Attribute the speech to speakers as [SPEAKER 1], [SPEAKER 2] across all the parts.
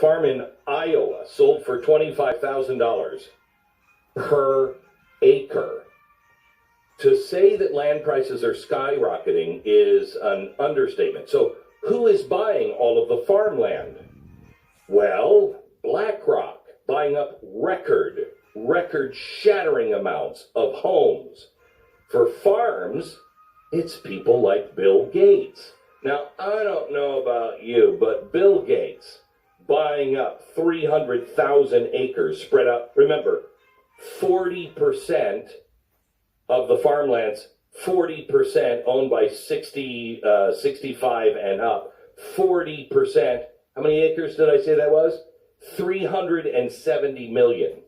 [SPEAKER 1] farm in Iowa sold for $25,000 per acre. To say that land prices are skyrocketing is an understatement. So who is buying all of the farmland? Well, BlackRock buying up record-shattering amounts of homes. For farms, it's people like Bill Gates. Now, I don't know about you, but Bill Gates buying up 300,000 acres spread out. Remember, 40% of the farmlands, 40% owned by 65 and up. 40%. How many acres did I say that was? 370 million.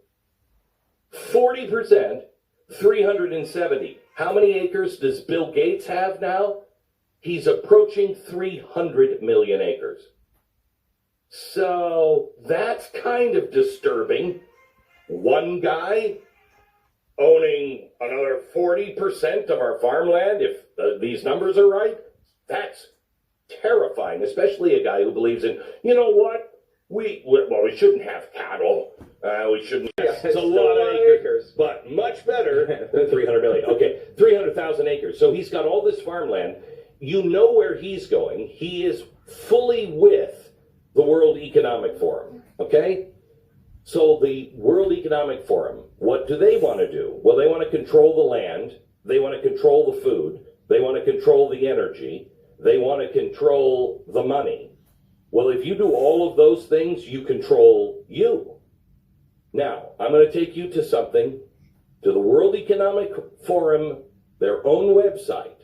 [SPEAKER 1] 40%, 370. How many acres does Bill Gates have now? He's approaching 300 million acres. So that's kind of disturbing. One guy owning another 40% of our farmland, if these numbers are right, that's terrifying, especially a guy who believes in, you know what, we shouldn't have cattle. We shouldn't. It's a lot of acres, but much better than 300 million. Okay, 300,000 acres. So he's got all this farmland. You know where he's going. He is fully with the World Economic Forum. Okay? So the World Economic Forum, what do they want to do? Well, they want to control the land. They want to control the food. They want to control the energy. They want to control the money. Well, if you do all of those things, you control you. Now, I'm going to take you to something, to the World Economic Forum, their own website.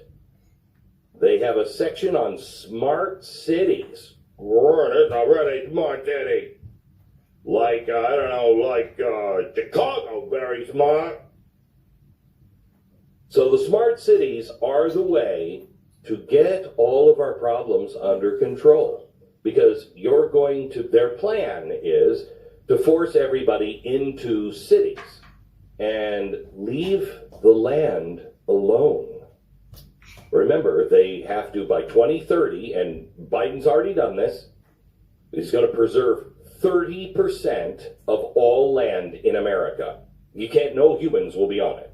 [SPEAKER 1] They have a section on smart cities. It's a really smart city. Like, Chicago, very smart. So the smart cities are the way to get all of our problems under control. Because their plan is to force everybody into cities and leave the land alone. Remember, they have to, by 2030, and Biden's already done this, he's going to preserve 30% of all land in America. No humans will be on it.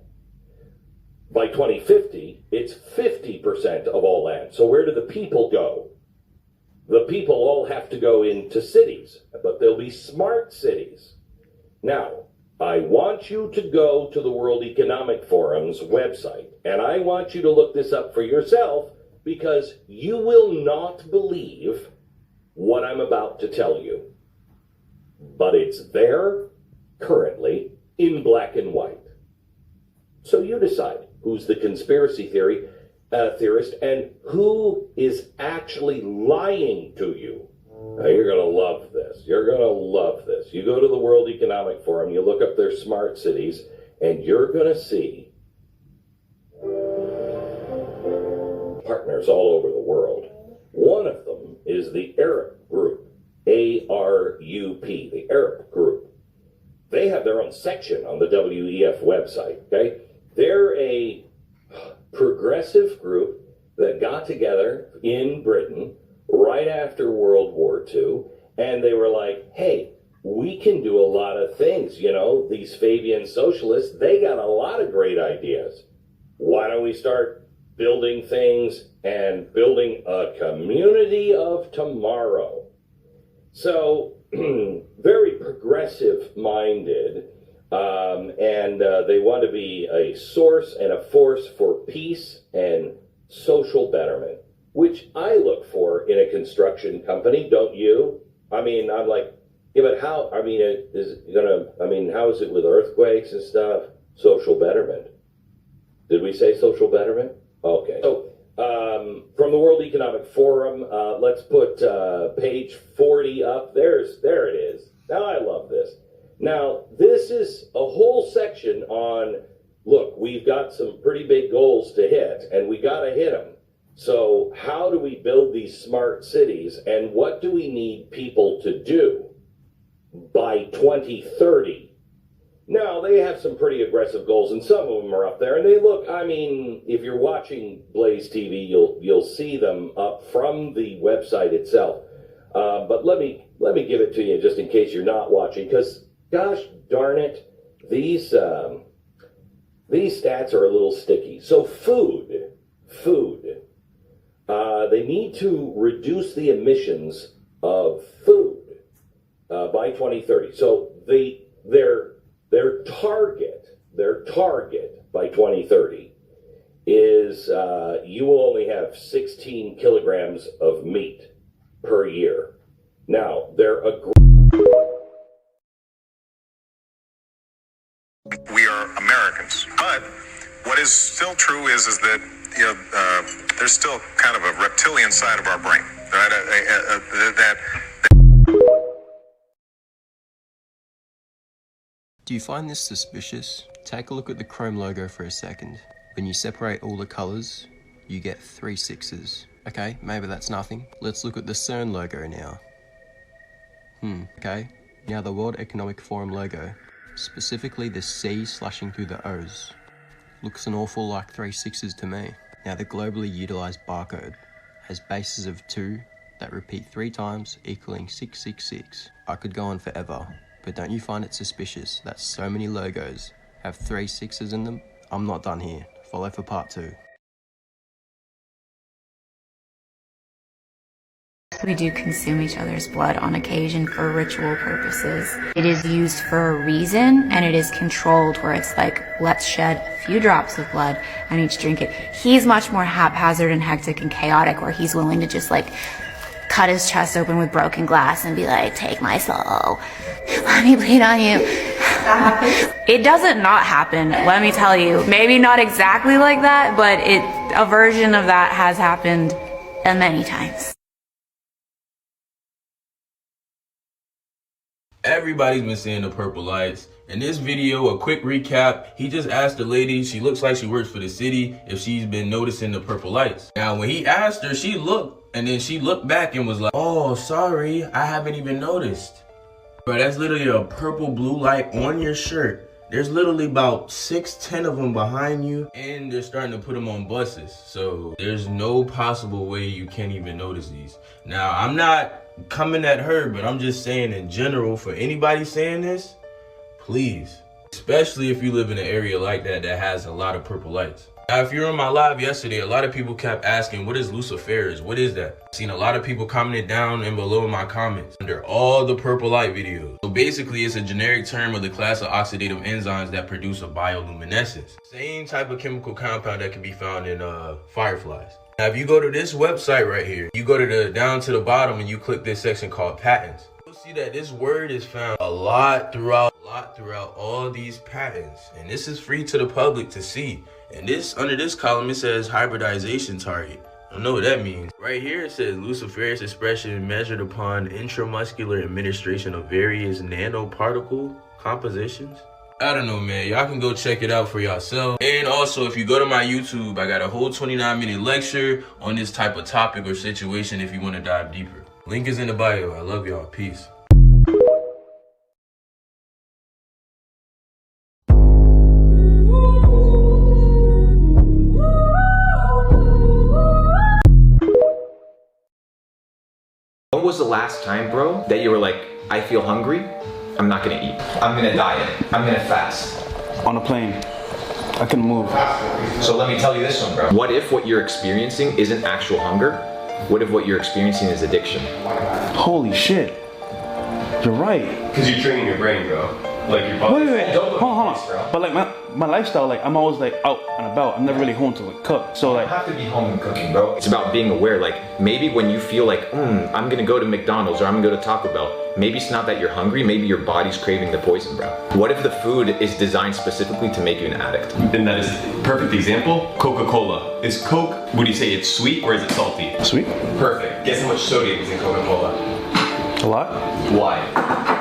[SPEAKER 1] By 2050, it's 50% of all land. So where do the people go? The people all have to go into cities, but they'll be smart cities. Now, I want you to go to the World Economic Forum's website, and I want you to look this up for yourself, because you will not believe what I'm about to tell you. But it's there, currently, in black and white. So you decide who's the conspiracy theorist and who is actually lying to you. Now, you're going to love this. You're going to love this. You go to the World Economic Forum, you look up their smart cities, and you're going to see partners all over the world. One of them is the Arab group, A-R-U-P, the Arab group. They have their own section on the WEF website, okay? They're a progressive group that got together in Britain right after World War II, and they were like, hey, we can do a lot of things. You know, these Fabian socialists, they got a lot of great ideas. Why don't we start building things and building a community of tomorrow? So, very progressive-minded, and they want to be a source and a force for peace and social betterment, which I look for in a construction company, don't you? I mean, I'm like, yeah, but how, how is it with earthquakes and stuff? Social betterment. Did we say social betterment? Okay. So, from the World Economic Forum, let's put page 40 up. There it is. Now I love this. Now, this is a whole section on, look, we've got some pretty big goals to hit, and we got to hit them. So how do we build these smart cities, and what do we need people to do by 2030? Now, they have some pretty aggressive goals, and some of them are up there, and they look, I mean, if you're watching Blaze TV, you'll see them up from the website itself. But let me let me give it to you just in case you're not watching, because gosh darn it, these stats are a little sticky. So food, they need to reduce the emissions of food by 2030. So their target by 2030 is you will only have 16 kilograms of meat per year. Now,
[SPEAKER 2] we are Americans, but what is still true is that there's still kind of a reptilian side of our brain, right?
[SPEAKER 3] Do you find this suspicious? Take a look at the Chrome logo for a second. When you separate all the colors, you get 3 6s. Okay, maybe that's nothing. Let's look at the CERN logo now. Okay. Now the World Economic Forum logo, specifically the C slashing through the O's, looks an awful like 3 6s to me. Now the globally utilized barcode has bases of 2 that repeat 3 times, equaling 666. I could go on forever, but don't you find it suspicious that so many logos have 3 6s in them? I'm not done here. Follow for part 2.
[SPEAKER 4] We do consume each other's blood on occasion for ritual purposes. It is used for a reason, and it is controlled where it's like, let's shed a few drops of blood and each drink it. He's much more haphazard and hectic and chaotic, where he's willing to just like cut his chest open with broken glass and be like, take my soul, let me bleed on you. It doesn't not happen, let me tell you. Maybe not exactly like that, but a version of that has happened many times.
[SPEAKER 5] Everybody's been seeing the purple lights. In this video, a quick recap, he just asked the lady, she looks like she works for the city, if she's been noticing the purple lights. Now, when he asked her, she looked, and then she looked back and was like, oh, sorry, I haven't even noticed. Bro, that's literally a purple blue light on your shirt. There's literally about 6-10 of them behind you, and they're starting to put them on buses. So there's no possible way you can't even notice these. Now, I'm not coming at her, but I'm just saying in general, for anybody saying this, please, especially if you live in an area like that has a lot of purple lights. Now, if you're on my live yesterday, a lot of people kept asking, what is Luciferase? What is that? I've seen a lot of people commented down and below in my comments under all the purple light videos. So basically, it's a generic term of the class of oxidative enzymes that produce a bioluminescence. Same type of chemical compound that can be found in fireflies. Now, if you go to this website right here, you go to down to the bottom and you click this section called patents. You'll see that this word is found a lot throughout all these patents. And this is free to the public to see. And this, under this column, it says hybridization target. I don't know what that means. Right here, it says Luciferase expression measured upon intramuscular administration of various nanoparticle compositions. I don't know, man. Y'all can go check it out for yourself. And also, if you go to my YouTube, I got a whole 29-minute lecture on this type of topic or situation if you want to dive deeper. Link is in the bio. I love y'all. Peace.
[SPEAKER 6] When was the last time, bro, that you were like, I feel hungry, I'm not gonna eat. I'm gonna diet, I'm gonna fast.
[SPEAKER 7] On a plane, I can move.
[SPEAKER 6] So let me tell you this one, bro. What if what you're experiencing isn't actual hunger? What if what you're experiencing is addiction?
[SPEAKER 7] Holy shit. You're right.
[SPEAKER 8] Because you're training your brain, bro. Like your body.
[SPEAKER 7] Wait. Hold on. But like my lifestyle, like I'm always like out and about. I'm never really home to like cook. So like
[SPEAKER 6] you don't have to be home and cooking, bro. It's about being aware. Like maybe when you feel like, I'm gonna go to McDonald's or I'm gonna go to Taco Bell. Maybe it's not that you're hungry. Maybe your body's craving the poison, bro. What if the food is designed specifically to make you an addict?
[SPEAKER 8] And that is a perfect example. Coca-Cola. Is Coke, would you say it's sweet or is it salty?
[SPEAKER 7] Sweet.
[SPEAKER 8] Perfect. Guess how much sodium is in Coca-Cola?
[SPEAKER 7] A lot.
[SPEAKER 8] Why?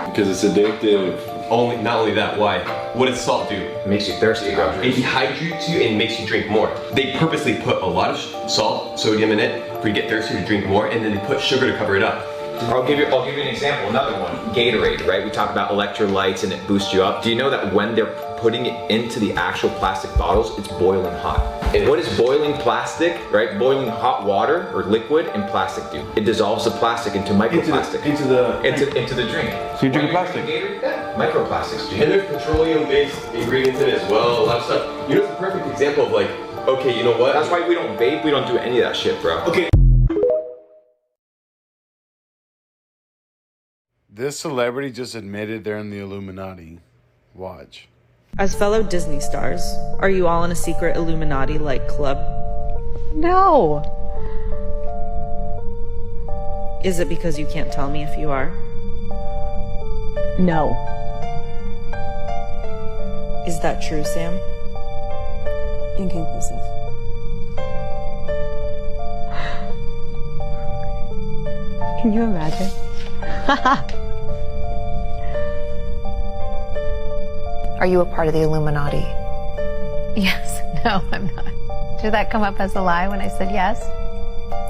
[SPEAKER 9] Because it's addictive.
[SPEAKER 8] Not only that, why? What does salt do?
[SPEAKER 6] It makes you thirsty, bro.
[SPEAKER 8] It dehydrates you and makes you drink more. They purposely put a lot of salt, sodium in it for you to get thirsty to drink more, and then they put sugar to cover it up.
[SPEAKER 6] I'll give you an example, another one. Gatorade, right? We talk about electrolytes and it boosts you up. Do you know that when they're putting it into the actual plastic bottles, it's boiling hot. And what is boiling plastic, right? Boiling hot water or liquid in plastic do? It dissolves the plastic into microplastic.
[SPEAKER 7] Into the
[SPEAKER 6] drink.
[SPEAKER 7] So you're drinking plastic?
[SPEAKER 6] Yeah, microplastics.
[SPEAKER 8] And there's petroleum-based ingredients in it as well, a lot of stuff. You know, it's a perfect example of like, okay, you know what?
[SPEAKER 6] That's why we don't vape, we don't do any of that shit, bro.
[SPEAKER 8] Okay.
[SPEAKER 9] This celebrity just admitted they're in the Illuminati. Watch.
[SPEAKER 10] As fellow Disney stars, are you all in a secret Illuminati-like club?
[SPEAKER 11] No.
[SPEAKER 10] Is it because you can't tell me if you are?
[SPEAKER 11] No.
[SPEAKER 10] Is that true, Sam?
[SPEAKER 11] Inconclusive. Can you imagine?
[SPEAKER 12] Are you a part of the Illuminati?
[SPEAKER 13] Yes. No, I'm not. Did that come up as a lie when I said yes?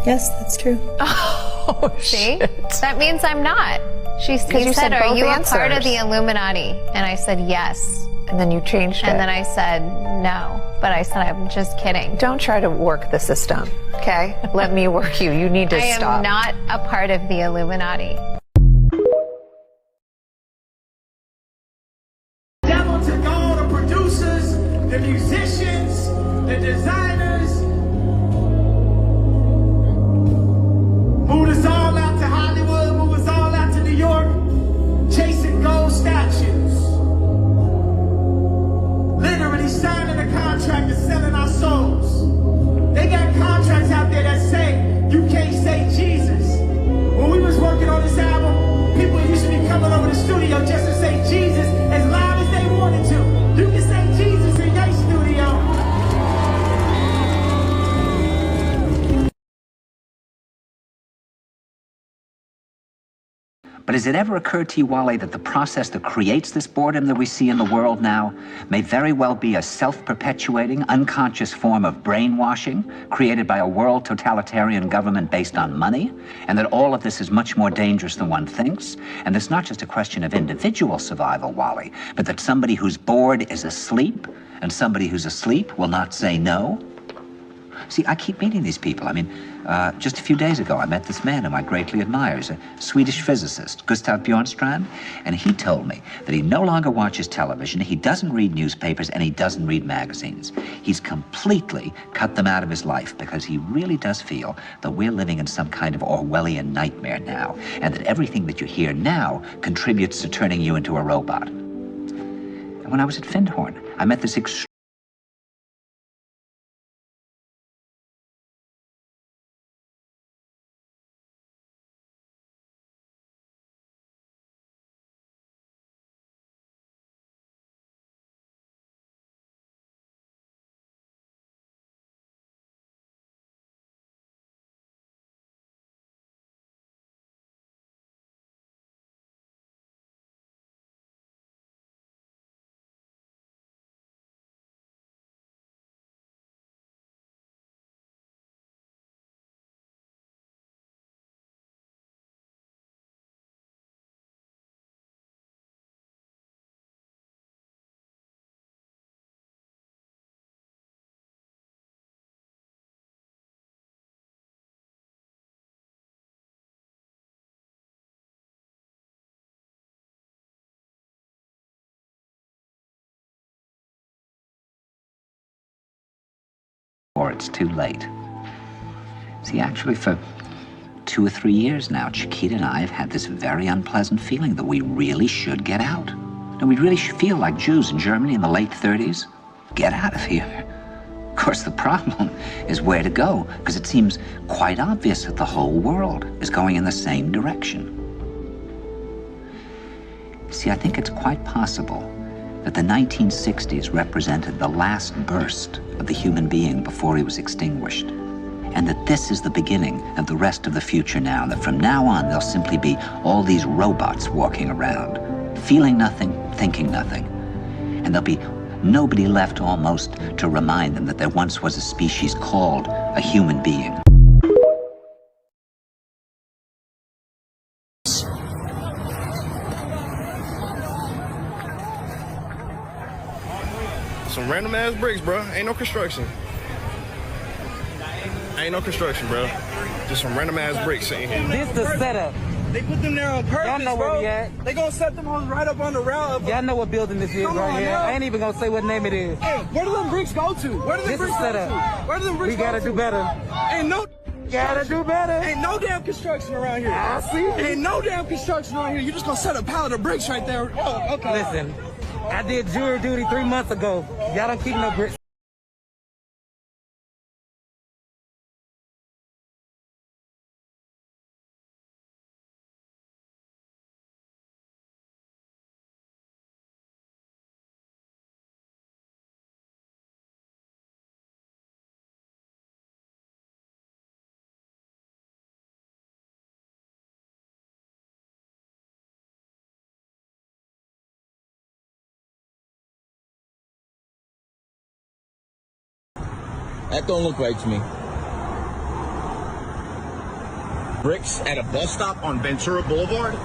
[SPEAKER 10] Yes, that's true.
[SPEAKER 13] Oh, see? That means I'm not. He said, are you a part of the Illuminati? And I said, yes.
[SPEAKER 12] And then you changed it.
[SPEAKER 13] And then I said, no. But I said, I'm just kidding.
[SPEAKER 12] Don't try to work the system, okay? Let me work you. You need to stop.
[SPEAKER 13] I am not a part of the Illuminati.
[SPEAKER 14] Devil took all the producers, the musicians, the designers, moved us all out to Hollywood, moved us all out to New York, chasing gold statues. Literally signing a contract and selling our souls. They got contracts out there that say, you can't say Jesus. When we was working on this album, people used to be coming over the studio just to say Jesus as loud as they wanted to. You can say Jesus in your studio.
[SPEAKER 15] But has it ever occurred to you, Wally, that the process that creates this boredom that we see in the world now may very well be a self-perpetuating, unconscious form of brainwashing created by a world totalitarian government based on money, and that all of this is much more dangerous than one thinks, and it's not just a question of individual survival, Wally, but that somebody who's bored is asleep, and somebody who's asleep will not say no? See, I keep meeting these people. I mean, just a few days ago, I met this man whom I greatly admire. He's a Swedish physicist, Gustav Bjornstrand, and he told me that he no longer watches television, he doesn't read newspapers, and he doesn't read magazines. He's completely cut them out of his life because he really does feel that we're living in some kind of Orwellian nightmare now, and that everything that you hear now contributes to turning you into a robot. And when I was at Findhorn, I met this or it's too late. See, actually, for 2 or 3 years now, Chiquita and I have had this very unpleasant feeling that we really should get out. And we really should feel like Jews in Germany in the late 30s. Get out of here. Of course, the problem is where to go, because it seems quite obvious that the whole world is going in the same direction. See, I think it's quite possible that the 1960s represented the last burst of the human being before he was extinguished, and that this is the beginning of the rest of the future now, and that from now on there'll simply be all these robots walking around, feeling nothing, thinking nothing, and there'll be nobody left almost to remind them that there once was a species called a human being.
[SPEAKER 16] some random ass bricks, bro. Ain't no construction. Ain't no construction, bro. Just some random ass bricks sitting here.
[SPEAKER 17] This the setup.
[SPEAKER 14] They put them there on purpose,
[SPEAKER 17] Y'all know
[SPEAKER 14] bro.
[SPEAKER 17] where we at.
[SPEAKER 14] They gonna set them hoes right up on the route.
[SPEAKER 17] Y'all know what building this is right here. I ain't even gonna say what name it is.
[SPEAKER 14] Hey, where do them bricks go to? Where do them
[SPEAKER 17] This
[SPEAKER 14] bricks
[SPEAKER 17] is
[SPEAKER 14] go
[SPEAKER 17] setup.
[SPEAKER 14] to? Where do them bricks
[SPEAKER 17] We gotta
[SPEAKER 14] go to?
[SPEAKER 17] do better.
[SPEAKER 14] Ain't no.
[SPEAKER 17] Gotta do better.
[SPEAKER 14] Ain't no damn construction around here.
[SPEAKER 17] I see.
[SPEAKER 14] Ain't no damn construction around here. You just gonna set a pallet of bricks right there. Oh, okay.
[SPEAKER 17] Listen, I did jury duty 3 months ago. Y'all don't keep no bricks.
[SPEAKER 18] That don't look right to me. Bricks at a bus stop on Ventura Boulevard?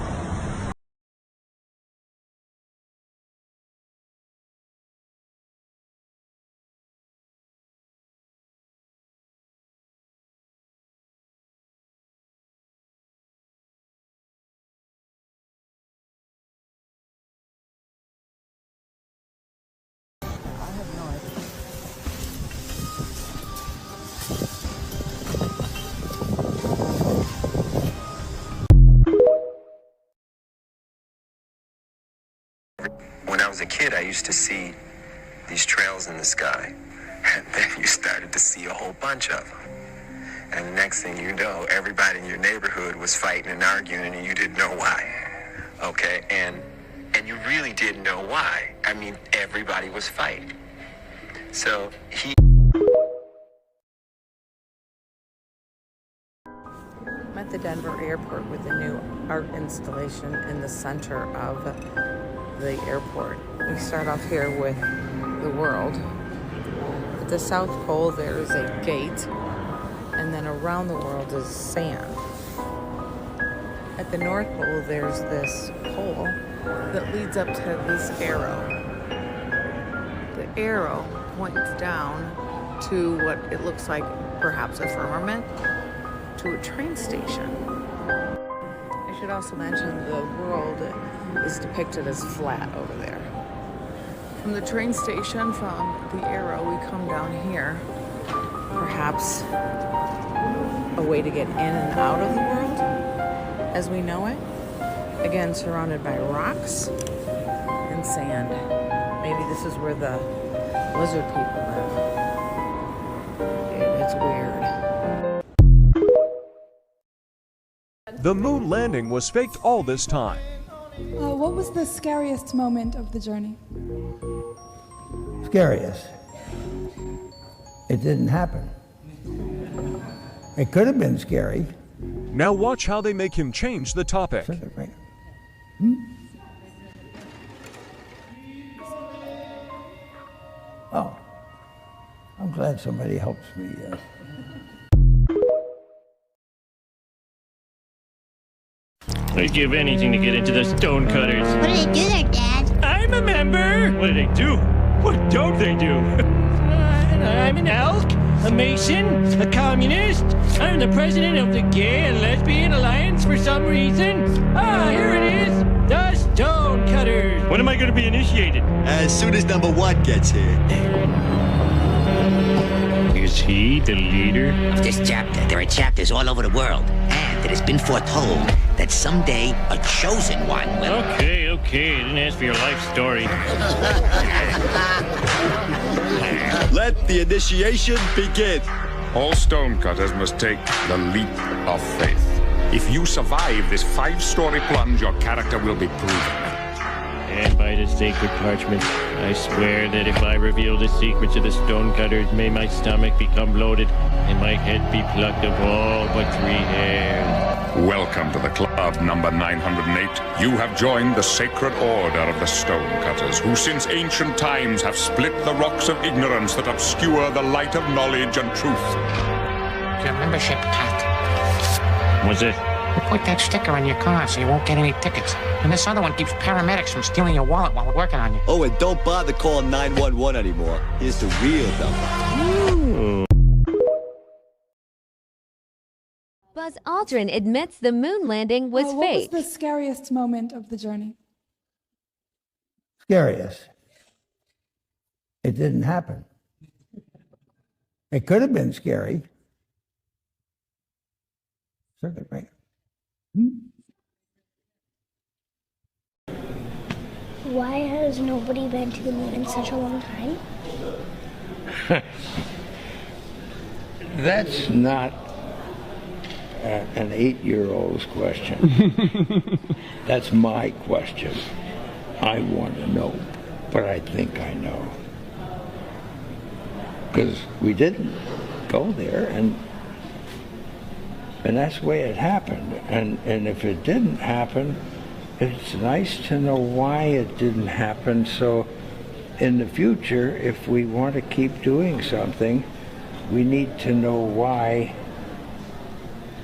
[SPEAKER 19] When I was a kid, I used to see these trails in the sky, and then you started to see a whole bunch of them. And the next thing you know, everybody in your neighborhood was fighting and arguing, and you didn't know why. Okay, and you really didn't know why. I mean, everybody was fighting. So he.
[SPEAKER 20] I'm at the Denver airport with a new art installation in the center of the airport. We start off here with the world. At the South Pole, there is a gate, and then around the world is sand. At the North Pole, there's this pole that leads up to this arrow. The arrow points down to what it looks like perhaps a firmament, to a train station. I should also mention the world is depicted as flat over there. From the train station, from the arrow, we come down here. Perhaps a way to get in and out of the world as we know it. Again, surrounded by rocks and sand. Maybe this is where the lizard people live. It's weird.
[SPEAKER 21] The moon landing was faked all this time.
[SPEAKER 22] What was the scariest moment of the journey?
[SPEAKER 23] Scariest. It didn't happen. It could have been scary.
[SPEAKER 21] Now watch how they make him change the topic.
[SPEAKER 23] Oh, I'm glad somebody helps me.
[SPEAKER 24] I'd give anything to get into the Stonecutters.
[SPEAKER 25] What do they do there, Dad?
[SPEAKER 24] I'm a member. What do they do? What don't they do? I'm an elk, a mason, a communist. I'm the president of the Gay and Lesbian Alliance for some reason. Ah, here it is. The Stonecutters. When am I going to be initiated?
[SPEAKER 26] As soon as number one gets here.
[SPEAKER 24] Is he the leader?
[SPEAKER 25] Of this chapter, there are chapters all over the world, and it has been foretold that someday a chosen one will...
[SPEAKER 24] Okay, I didn't ask for your life story.
[SPEAKER 26] Let the initiation begin.
[SPEAKER 27] All stonecutters must take the leap of faith. If you survive this 5-story plunge, your character will be proven.
[SPEAKER 24] And by the sacred parchment, I swear that if I reveal the secrets of the Stonecutters, may my stomach become bloated and my head be plucked of all but 3 hairs.
[SPEAKER 27] Welcome to the club number 908. You have joined the sacred order of the Stonecutters, who since ancient times have split the rocks of ignorance that obscure the light of knowledge and truth.
[SPEAKER 25] Your membership, Pat.
[SPEAKER 24] What's it?
[SPEAKER 25] Report
[SPEAKER 1] put that sticker on your car so you won't get any tickets. And this other one keeps paramedics from stealing your wallet while we're working on you.
[SPEAKER 26] Oh, and don't bother calling 911 anymore. Here's the real number.
[SPEAKER 2] Buzz Aldrin admits the moon landing was
[SPEAKER 22] What
[SPEAKER 2] fake.
[SPEAKER 22] was the scariest moment of the journey?
[SPEAKER 23] Scariest. It didn't happen. It could have been scary. Circuit breaker.
[SPEAKER 3] Why has nobody been to the moon in such a long time?
[SPEAKER 23] That's not an 8-year-old's question. That's my question. I want to know, but I think I know. Because we didn't go there, and that's the way it happened. And if it didn't happen, it's nice to know why it didn't happen, so in the future, if we want to keep doing something, we need to know why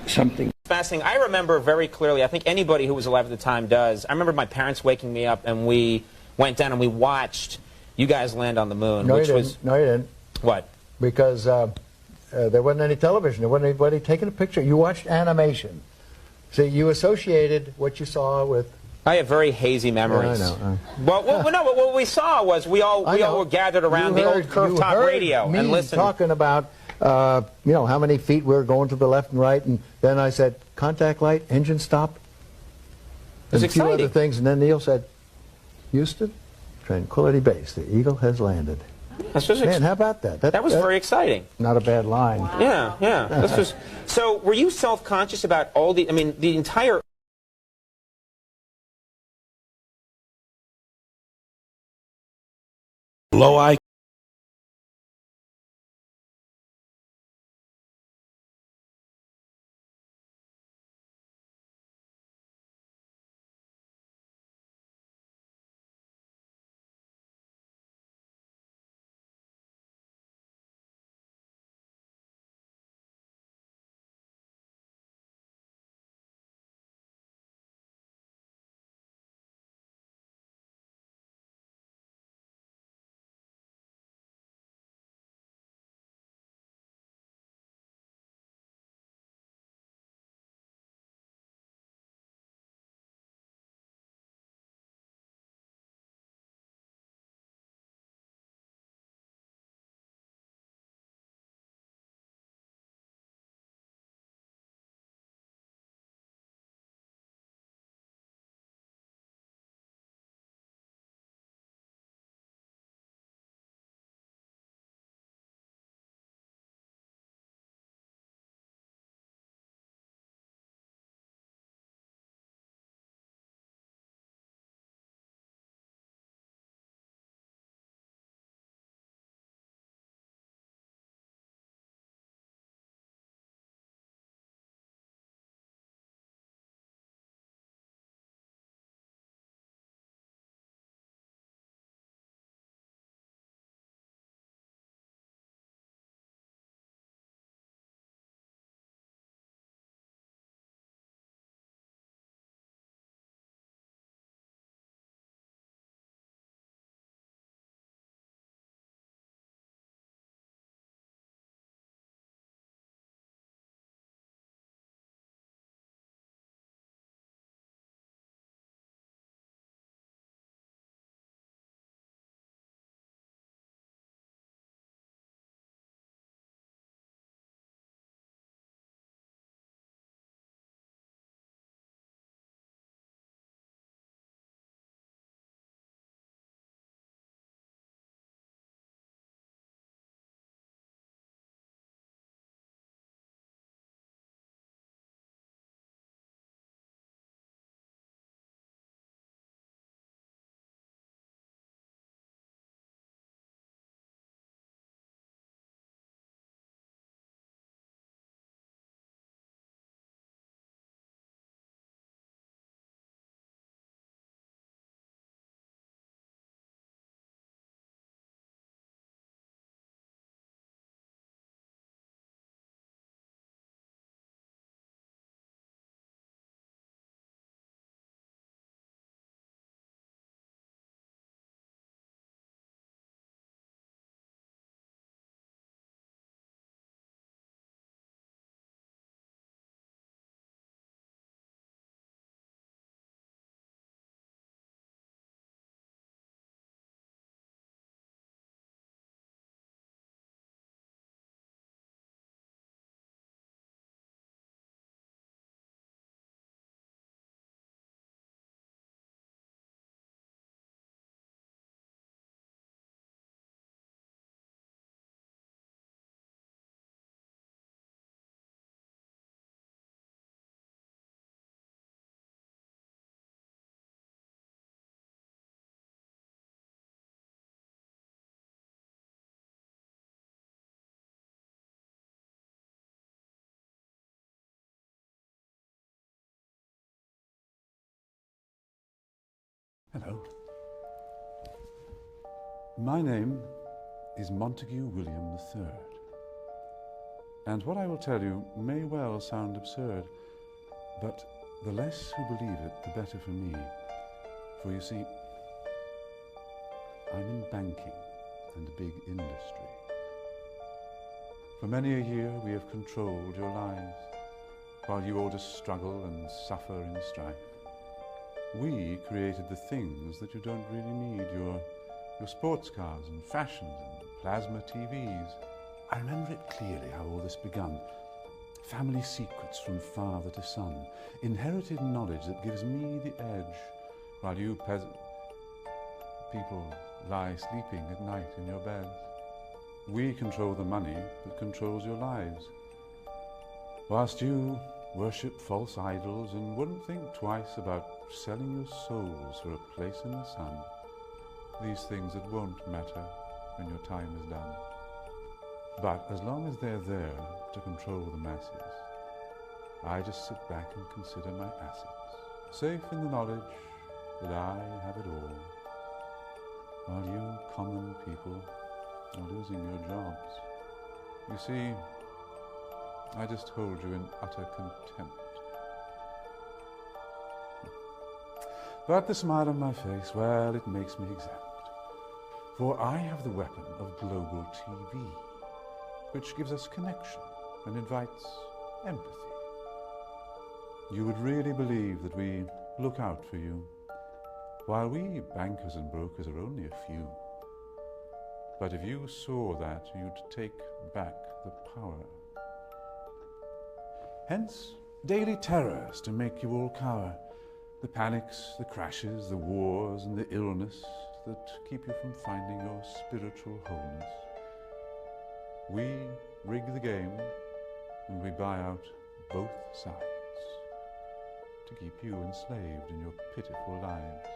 [SPEAKER 23] something.
[SPEAKER 4] Fascinating. I remember very clearly, I think anybody who was alive at the time does, I remember my parents waking me up and we went down and we watched you guys land on the moon.
[SPEAKER 5] No,
[SPEAKER 4] which
[SPEAKER 5] you
[SPEAKER 4] was
[SPEAKER 5] didn't. No, you didn't.
[SPEAKER 4] What?
[SPEAKER 5] Because there wasn't any television. There wasn't anybody taking a picture. You watched animation. So you associated what you saw with...
[SPEAKER 4] I have very hazy memories.
[SPEAKER 5] Yeah, I know.
[SPEAKER 4] Well, no, but what we saw was we all were gathered around the old curved top radio and listened.
[SPEAKER 5] Talking about you know, how many feet we were going to the left and right, and then I said contact light, engine stop, and a few other things, and then Neil said, Houston, Tranquility Base, the Eagle has landed. Man, how about that?
[SPEAKER 4] That was very exciting.
[SPEAKER 5] Not a bad line.
[SPEAKER 4] Yeah, yeah. This was. So, were you self-conscious about all the? I mean, the entire.
[SPEAKER 9] Low IQ.
[SPEAKER 6] Hello. My name is Montague William III. And what I will tell you may well sound absurd, but the less who believe it, the better for me. For you see, I'm in banking and a big industry. For many a year we have controlled your lives, while you all just struggle and suffer in strife. We created the things that you don't really need, your sports cars and fashions and plasma TVs. I remember it clearly how all this begun. Family secrets from father to son, inherited knowledge that gives me the edge, while you people lie sleeping at night in your beds. We control the money that controls your lives, whilst you worship false idols and wouldn't think twice about selling your souls for a place in the sun. These things that won't matter when your time is done. But as long as they're there to control the masses, I just sit back and consider my assets, safe in the knowledge that I have it all, while you common people are losing your jobs. You see, I just hold you in utter contempt. But the smile on my face, well, it makes me exempt. For I have the weapon of global TV, which gives us connection and invites empathy. You would really believe that we look out for you, while we bankers and brokers are only a few. But if you saw that, you'd take back the power. Hence, daily terrors to make you all cower. The panics, the crashes, the wars, and the illness that keep you from finding your spiritual wholeness. We rig the game, and we buy out both sides to keep you enslaved in your pitiful lives.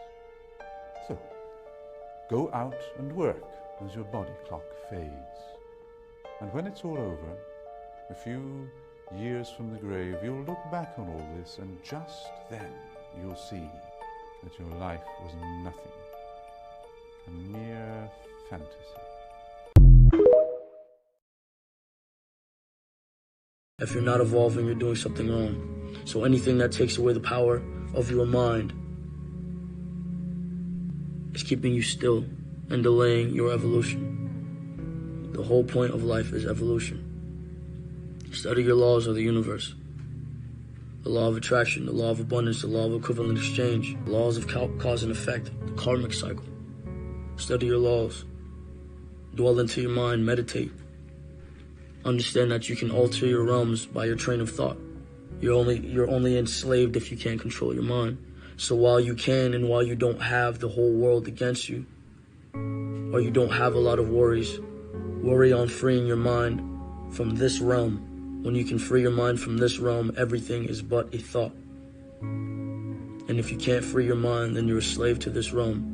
[SPEAKER 6] So, go out and work as your body clock fades. And when it's all over, a few years from the grave, you'll look back on all this, and just then you'll see that your life was nothing, a mere fantasy.
[SPEAKER 7] If you're not evolving, you're doing something wrong. So anything that takes away the power of your mind is keeping you still and delaying your evolution. The whole point of life is evolution. Study your laws of the universe. The law of attraction, the law of abundance, the law of equivalent exchange, the laws of cause and effect, the karmic cycle. Study your laws. Dwell into your mind, meditate. Understand that you can alter your realms by your train of thought. You're only enslaved if you can't control your mind. So while you can and while you don't have the whole world against you, or you don't have a lot of worries, worry on freeing your mind from this realm. When you can free your mind from this realm, everything is but a thought. And if you can't free your mind, then you're a slave to this realm.